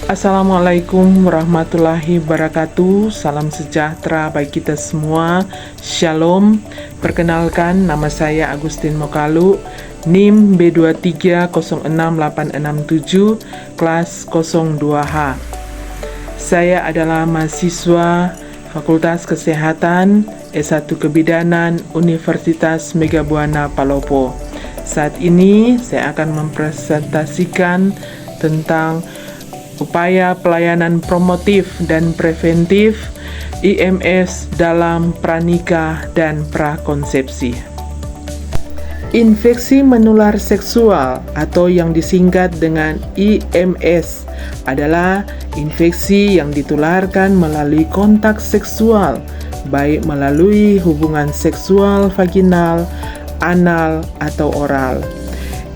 Assalamualaikum warahmatullahi wabarakatuh. Salam sejahtera bagi kita semua. Shalom. Perkenalkan, nama saya Agustin Mokalu, NIM B2306867, kelas 02H. Saya adalah mahasiswa Fakultas Kesehatan S1 Kebidanan Universitas Megabuana Palopo. Saat ini saya akan mempresentasikan tentang upaya pelayanan promotif dan preventif IMS dalam pranikah dan prakonsepsi. Infeksi menular seksual atau yang disingkat dengan IMS adalah infeksi yang ditularkan melalui kontak seksual, baik melalui hubungan seksual vaginal, anal, atau oral.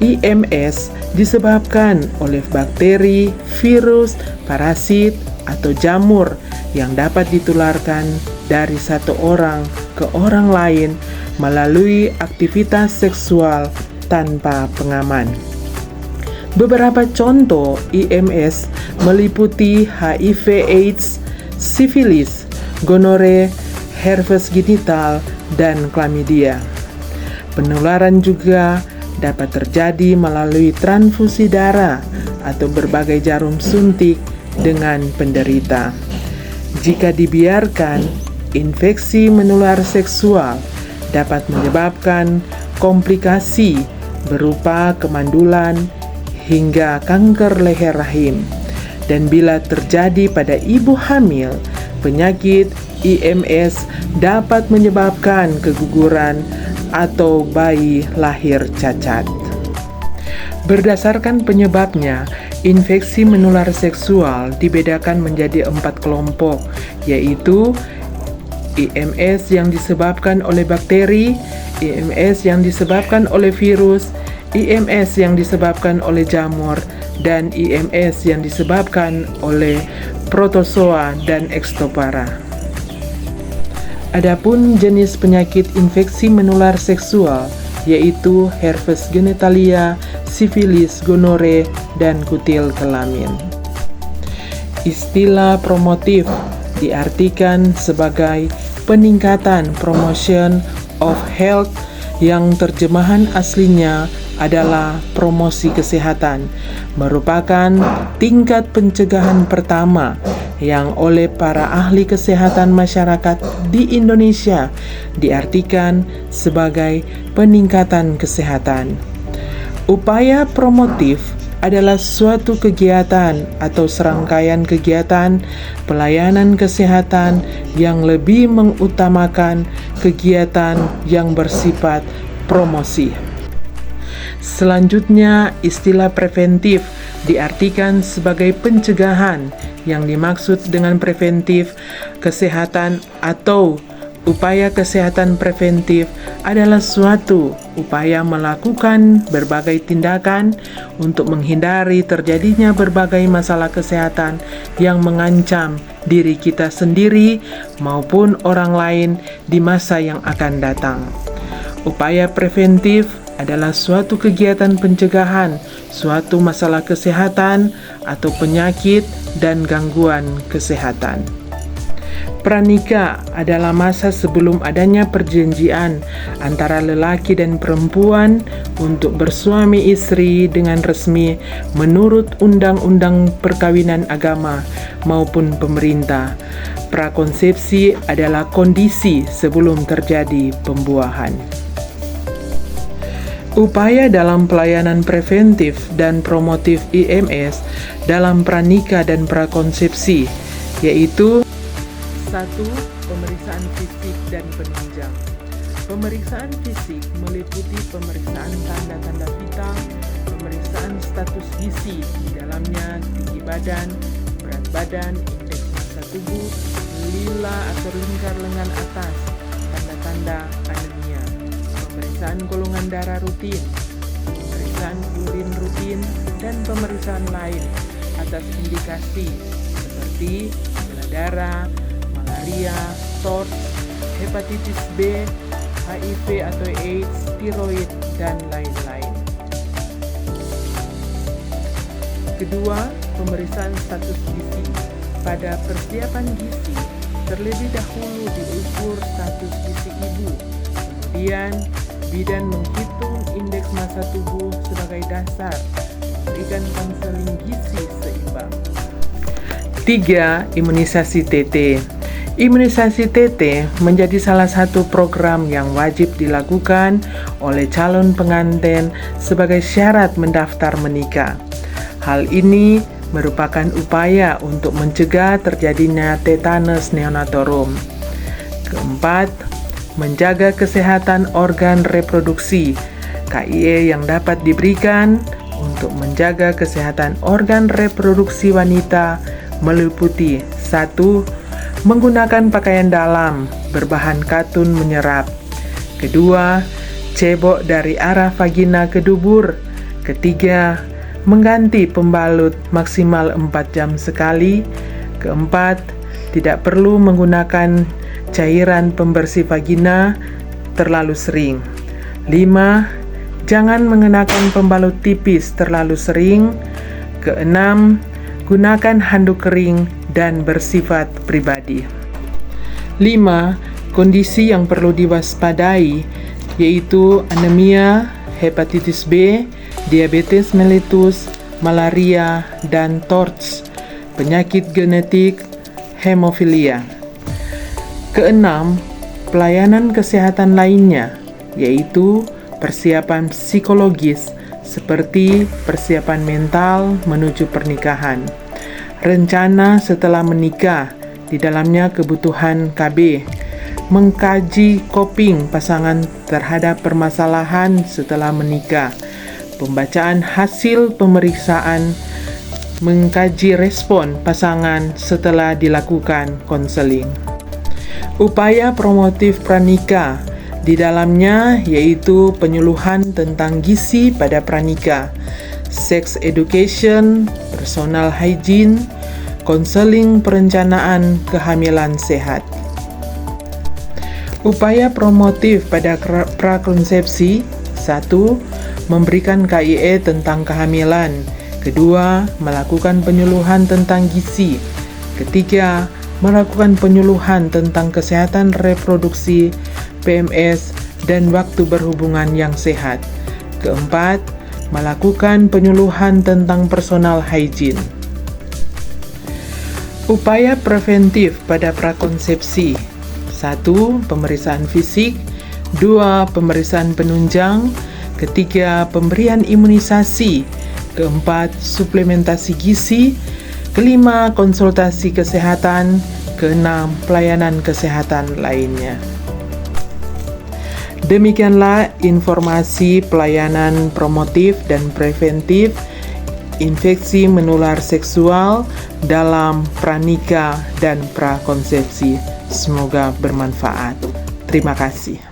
IMS disebabkan oleh bakteri, virus, parasit, atau jamur yang dapat ditularkan dari satu orang ke orang lain melalui aktivitas seksual tanpa pengaman. Beberapa contoh IMS meliputi HIV/AIDS, sifilis, gonore, herpes genital, dan chlamydia. Penularan juga dapat terjadi melalui transfusi darah atau berbagai jarum suntik dengan penderita. Jika dibiarkan, infeksi menular seksual dapat menyebabkan komplikasi berupa kemandulan hingga kanker leher rahim. Dan bila terjadi pada ibu hamil, penyakit IMS dapat menyebabkan keguguran atau bayi lahir cacat. Berdasarkan penyebabnya, infeksi menular seksual dibedakan menjadi 4 kelompok, yaitu IMS yang disebabkan oleh bakteri, IMS yang disebabkan oleh virus, IMS yang disebabkan oleh jamur, dan IMS yang disebabkan oleh protozoa dan ekstopara. Adapun jenis penyakit infeksi menular seksual yaitu herpes genitalia, sifilis, gonore, dan kutil kelamin. Istilah promotif diartikan sebagai peningkatan promotion of health yang terjemahan aslinya adalah promosi kesehatan, merupakan tingkat pencegahan pertama yang oleh para ahli kesehatan masyarakat di Indonesia diartikan sebagai peningkatan kesehatan. Upaya promotif adalah suatu kegiatan atau serangkaian kegiatan pelayanan kesehatan yang lebih mengutamakan kegiatan yang bersifat promosi. Selanjutnya, istilah preventif diartikan sebagai pencegahan. Yang dimaksud dengan preventif kesehatan atau upaya kesehatan preventif adalah suatu upaya melakukan berbagai tindakan untuk menghindari terjadinya berbagai masalah kesehatan yang mengancam diri kita sendiri maupun orang lain di masa yang akan datang. Upaya preventif adalah suatu kegiatan pencegahan suatu masalah kesehatan atau penyakit dan gangguan kesehatan. Pranikah adalah masa sebelum adanya perjanjian antara lelaki dan perempuan untuk bersuami istri dengan resmi menurut undang-undang perkawinan agama maupun pemerintah. Prakonsepsi adalah kondisi sebelum terjadi pembuahan. Upaya dalam pelayanan preventif dan promotif IMS dalam pranikah dan prakonsepsi yaitu 1. Pemeriksaan fisik dan penunjang. Pemeriksaan fisik meliputi pemeriksaan tanda-tanda vital, pemeriksaan status gizi, di dalamnya tinggi badan, berat badan, indeks massa tubuh, lila atau lingkar lengan atas, tanda-tanda anemia. Pemeriksaan golongan darah rutin, pemeriksaan urin rutin, dan pemeriksaan lain atas indikasi seperti gula darah, malaria, SARS, hepatitis B, HIV atau AIDS, tiroid, dan lain-lain. Kedua, pemeriksaan status gizi. Pada persiapan gizi, terlebih dahulu diukur status gizi ibu. Kemudian, bidan menghitung indeks massa tubuh sebagai dasar, memberikan konseling gizi seimbang. 3. Imunisasi TT. Imunisasi TT menjadi salah satu program yang wajib dilakukan oleh calon pengantin sebagai syarat mendaftar menikah. Hal ini merupakan upaya untuk mencegah terjadinya tetanus neonatorum. Keempat, menjaga kesehatan organ reproduksi. KIE yang dapat diberikan untuk menjaga kesehatan organ reproduksi wanita meliputi 1. Menggunakan pakaian dalam berbahan katun menyerap. Kedua, cebok dari arah vagina ke dubur. Ketiga, mengganti pembalut maksimal 4 jam sekali. Keempat, tidak perlu menggunakan cairan pembersih vagina terlalu sering. 5. Jangan mengenakan pembalut tipis terlalu sering. Keenam, gunakan handuk kering dan bersifat pribadi. 5. Kondisi yang perlu diwaspadai yaitu anemia, hepatitis B, diabetes mellitus, malaria, dan TORCH, penyakit genetik, hemofilia. Keenam, pelayanan kesehatan lainnya, yaitu persiapan psikologis seperti persiapan mental menuju pernikahan, rencana setelah menikah, di dalamnya kebutuhan KB, mengkaji coping pasangan terhadap permasalahan setelah menikah, pembacaan hasil pemeriksaan, mengkaji respon pasangan setelah dilakukan konseling. Upaya promotif pranikah, di dalamnya yaitu penyuluhan tentang gizi pada pranikah, sex education, personal hygiene, konseling perencanaan kehamilan sehat. Upaya promotif pada prakonsepsi: 1. Memberikan KIE tentang kehamilan. 2. Melakukan penyuluhan tentang gizi. 3. Melakukan penyuluhan tentang kesehatan reproduksi, PMS, dan waktu berhubungan yang sehat. 4. Melakukan penyuluhan tentang personal hygiene. Upaya preventif pada prakonsepsi: 1. Pemeriksaan fisik. 2. Pemeriksaan penunjang. 3. Pemberian imunisasi. 4. Suplementasi gizi. 5. Konsultasi kesehatan. 6. Pelayanan kesehatan lainnya. Demikianlah informasi pelayanan promotif dan preventif infeksi menular seksual dalam pranikah dan prakonsepsi. Semoga bermanfaat. Terima kasih.